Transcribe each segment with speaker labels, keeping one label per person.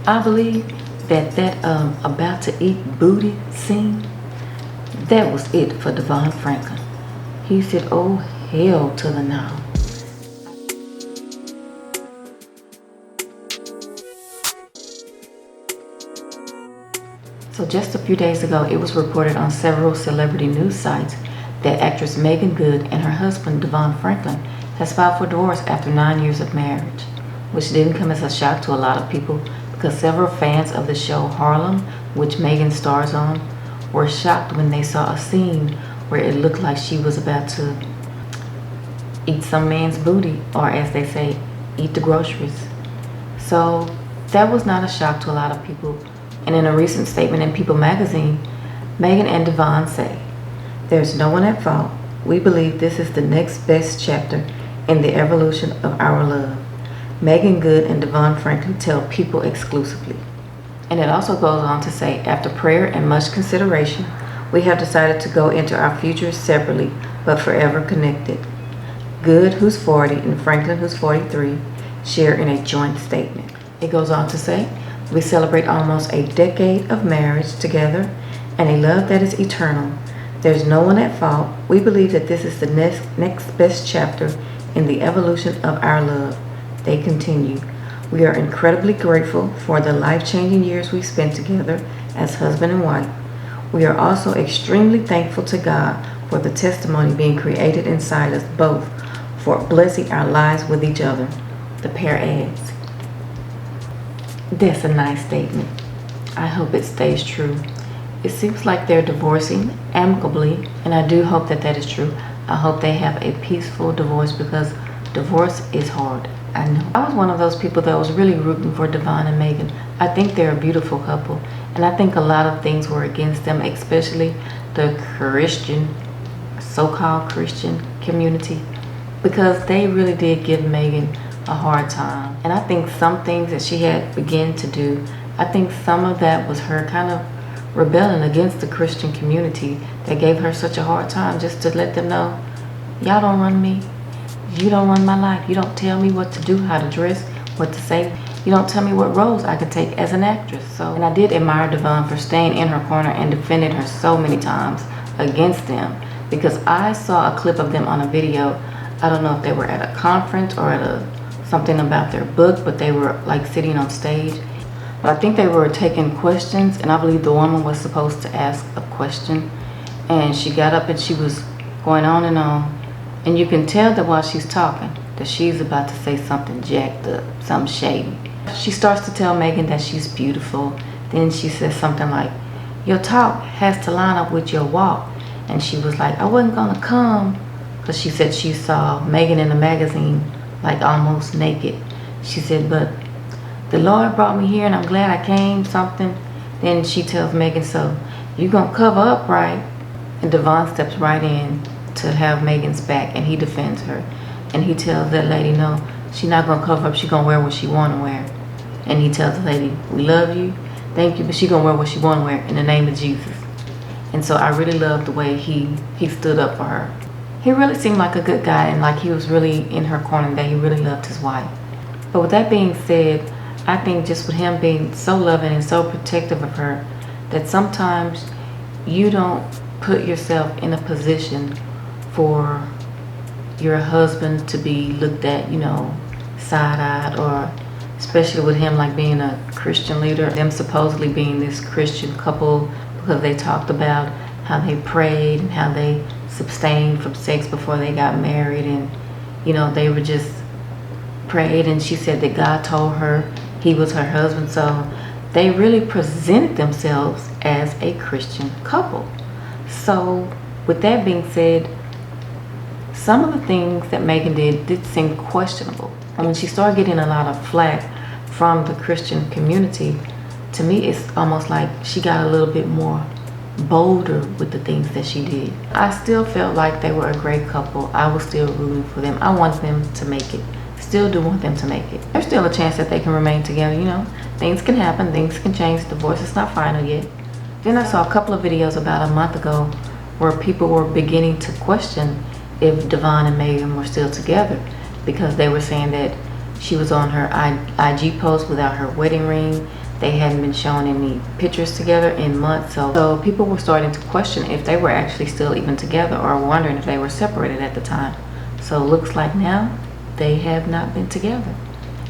Speaker 1: I believe that about to eat booty scene, that was it for Devon Franklin. He said, oh hell to the no. So just a few days ago, it was reported on several celebrity news sites that actress Meagan Good and her husband Devon Franklin has filed for divorce after 9 years of marriage, which didn't come as a shock to a lot of people because several fans of the show Harlem, which Meagan stars on, were shocked when they saw a scene where it looked like she was about to eat some man's booty, or as they say, eat the groceries. So that was not a shock to a lot of people. And in a recent statement in People magazine, Meagan and Devon say, "There's no one at fault. We believe this is the next best chapter in the evolution of our love." Meagan Good and Devon Franklin tell People exclusively. And it also goes on to say, after prayer and much consideration, we have decided to go into our futures separately, but forever connected. Good, who's 40, and Franklin, who's 43, share in a joint statement. It goes on to say, we celebrate almost a decade of marriage together and a love that is eternal. There's no one at fault. We believe that this is the next best chapter in the evolution of our love. They continue. We are incredibly grateful for the life-changing years we spent together as husband and wife. We are also extremely thankful to God for the testimony being created inside us both for blessing our lives with each other. The pair adds. That's a nice statement. I hope it stays true. It seems like they're divorcing amicably, and I do hope that that is true. I hope they have a peaceful divorce because divorce is hard. I know. I was one of those people that was really rooting for Devon and Meagan. I think they're a beautiful couple, and I think a lot of things were against them, especially the Christian, so-called Christian community, because they really did give Meagan a hard time. And I think some things that she had begun to do, I think some of that was her kind of rebelling against the Christian community that gave her such a hard time, just to let them know, y'all don't run me. You don't run my life. You don't tell me what to do, how to dress, what to say. You don't tell me what roles I could take as an actress. So, and I did admire Devon for staying in her corner and defending her so many times against them, because I saw a clip of them on a video. I don't know if they were at a conference or at something about their book, but they were like sitting on stage. But I think they were taking questions, and I believe the woman was supposed to ask a question, and she got up and she was going on, and you can tell that while she's talking that she's about to say something jacked up, something shady. She starts to tell Meagan that she's beautiful. Then she says something like, your talk has to line up with your walk. And she was like, I wasn't gonna come, because she said she saw Meagan in the magazine like almost naked. She said, but the Lord brought me here and I'm glad I came, something. Then she tells Meagan, so you gonna cover up, right? And Devon steps right in to have Meagan's back, and he defends her. And he tells that lady, no, she's not gonna cover up, she's gonna wear what she wanna wear. And he tells the lady, we love you, thank you, but she's gonna wear what she wanna wear in the name of Jesus. And so I really loved the way he stood up for her. He really seemed like a good guy, and like he was really in her corner, that he really loved his wife. But with that being said, I think just with him being so loving and so protective of her, that sometimes you don't put yourself in a position for your husband to be looked at, side-eyed, or especially with him like being a Christian leader, them supposedly being this Christian couple, because they talked about how they prayed and how they abstained from sex before they got married, and they were just prayed, and she said that God told her he was her husband. So they really presented themselves as a Christian couple. So with that being said, some of the things that Meagan did seem questionable. And when she started getting a lot of flack from the Christian community, to me it's almost like she got a little bit more bolder with the things that she did. I still felt like they were a great couple. I was still rooting for them. I want them to make it. Still do want them to make it. There's still a chance that they can remain together, Things can happen, things can change. Divorce is not final yet. Then I saw a couple of videos about a month ago where people were beginning to question if Devon and Meagan were still together, because they were saying that she was on her IG post without her wedding ring, They hadn't been showing any pictures together in months, so people were starting to question if they were actually still even together, or wondering if they were separated at the time. So it looks like now they have not been together.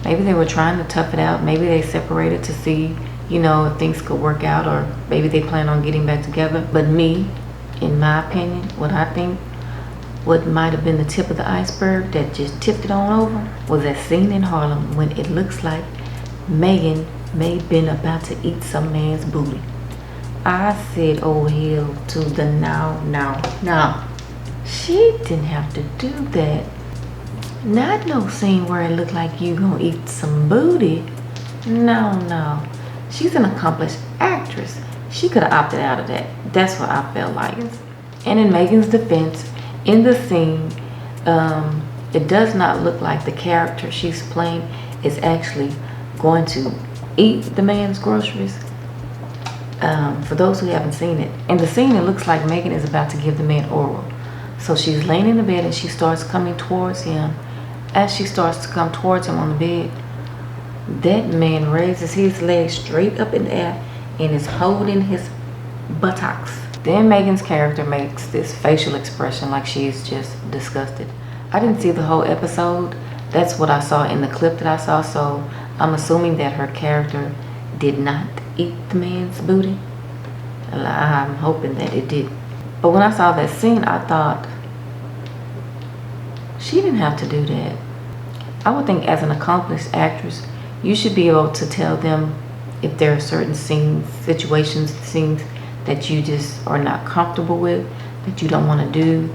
Speaker 1: Maybe they were trying to tough it out. Maybe they separated to see, you know, if things could work out, or maybe they plan on getting back together. But me, in my opinion, what I think, what might have been the tip of the iceberg that just tipped it on over was that scene in Harlem when it looks like Meagan may have been about to eat some man's booty. I said, oh hell to the no. She didn't have to do that. Not no scene where it looked like you gonna eat some booty. No. She's an accomplished actress. She could have opted out of that. That's what I felt like. And in Meagan's defense, in the scene, it does not look like the character she's playing is actually going to eat the man's groceries. For those who haven't seen it, in the scene it looks like Meagan is about to give the man oral. So she's laying in the bed and she starts coming towards him. As she starts to come towards him on the bed, that man raises his legs straight up in the air and is holding his buttocks. Then Meagan's character makes this facial expression like she's just disgusted. I didn't see the whole episode. That's what I saw in the clip that I saw, so I'm assuming that her character did not eat the man's booty. I'm hoping that it did. But when I saw that scene, I thought, she didn't have to do that. I would think as an accomplished actress, you should be able to tell them if there are certain scenes, situations, scenes that you just are not comfortable with, that you don't want to do.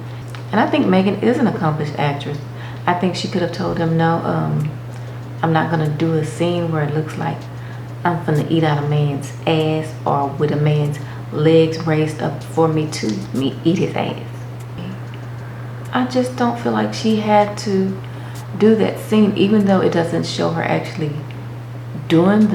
Speaker 1: And I think Meagan is an accomplished actress. I think she could have told him, no, I'm not gonna do a scene where it looks like I'm finna eat out a man's ass, or with a man's legs raised up for me to eat his ass. I just don't feel like she had to do that scene, even though it doesn't show her actually doing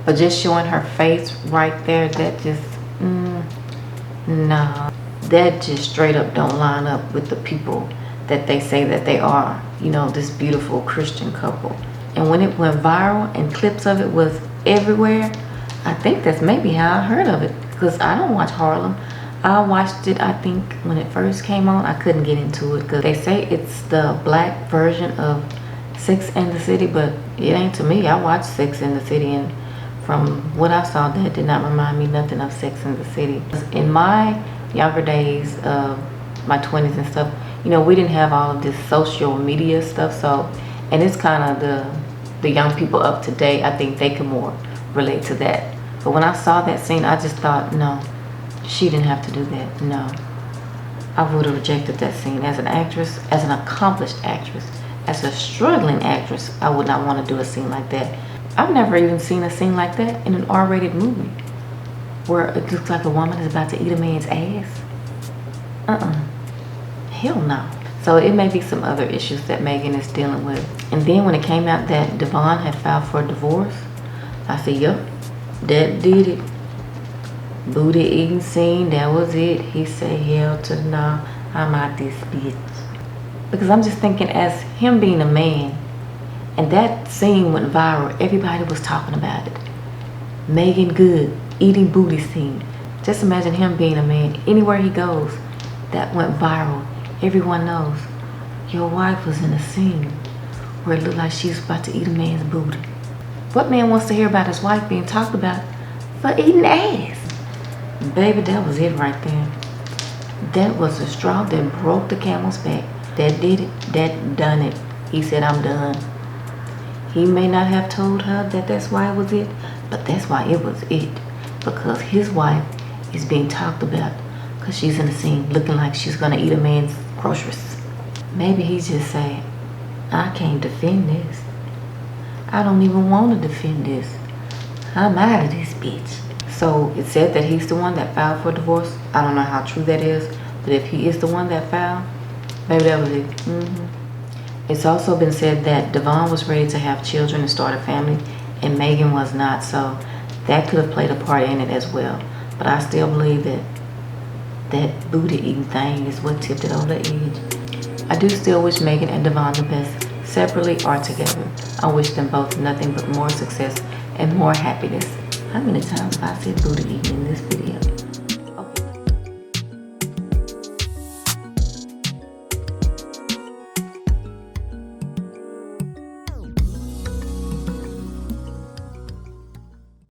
Speaker 1: but just showing her face right there. That just, no, that just straight up don't line up with the people that they say that they are, you know, this beautiful Christian couple. And when it went viral and clips of it was everywhere, I think that's maybe how I heard of it, because I don't watch Harlem. I watched it, I think, when it first came on. I couldn't get into it because they say it's the black version of Sex and the City, but it ain't to me. I watched Sex and the City, and from what I saw, that did not remind me nothing of Sex and the City. In my younger days, my 20s and stuff, you know, we didn't have all of this social media stuff, so, and it's kind of the young people up to date, I think they can more relate to that. But when I saw that scene, I just thought, no, she didn't have to do that. No, I would have rejected that scene. As an actress, as an accomplished actress, as a struggling actress, I would not want to do a scene like that. I've never even seen a scene like that in an R-rated movie where it looks like a woman is about to eat a man's ass. Hell no. So it may be some other issues that Meagan is dealing with. And then when it came out that Devon had filed for divorce, I said, yup, that did it. Booty eating scene, that was it. He said, hell to the no, I'm out this bitch. Because I'm just thinking, as him being a man, and that scene went viral, everybody was talking about it. Meagan Good, eating booty scene. Just imagine him being a man. Anywhere he goes, that went viral. Everyone knows. Your wife was in a scene where it looked like she was about to eat a man's booty. What man wants to hear about his wife being talked about for eating ass? Baby, that was it right there. That was the straw that broke the camel's back. That did it. That done it. He said, I'm done. He may not have told her that that's why it was it, but that's why it was it. Because his wife is being talked about because she's in the scene looking like she's gonna eat a man's groceries. Maybe he just say, I can't defend this. I don't even want to defend this. I'm out of this bitch. So it said that he's the one that filed for divorce. I don't know how true that is, but if he is the one that filed, maybe that was it. It's also been said that Devon was ready to have children and start a family, and Meagan was not, so that could have played a part in it as well. But I still believe that that booty eating thing is what tipped it over the edge. I do still wish Meagan and Devon the best, separately or together. I wish them both nothing but more success and more happiness. How many times have I said booty eating in this video?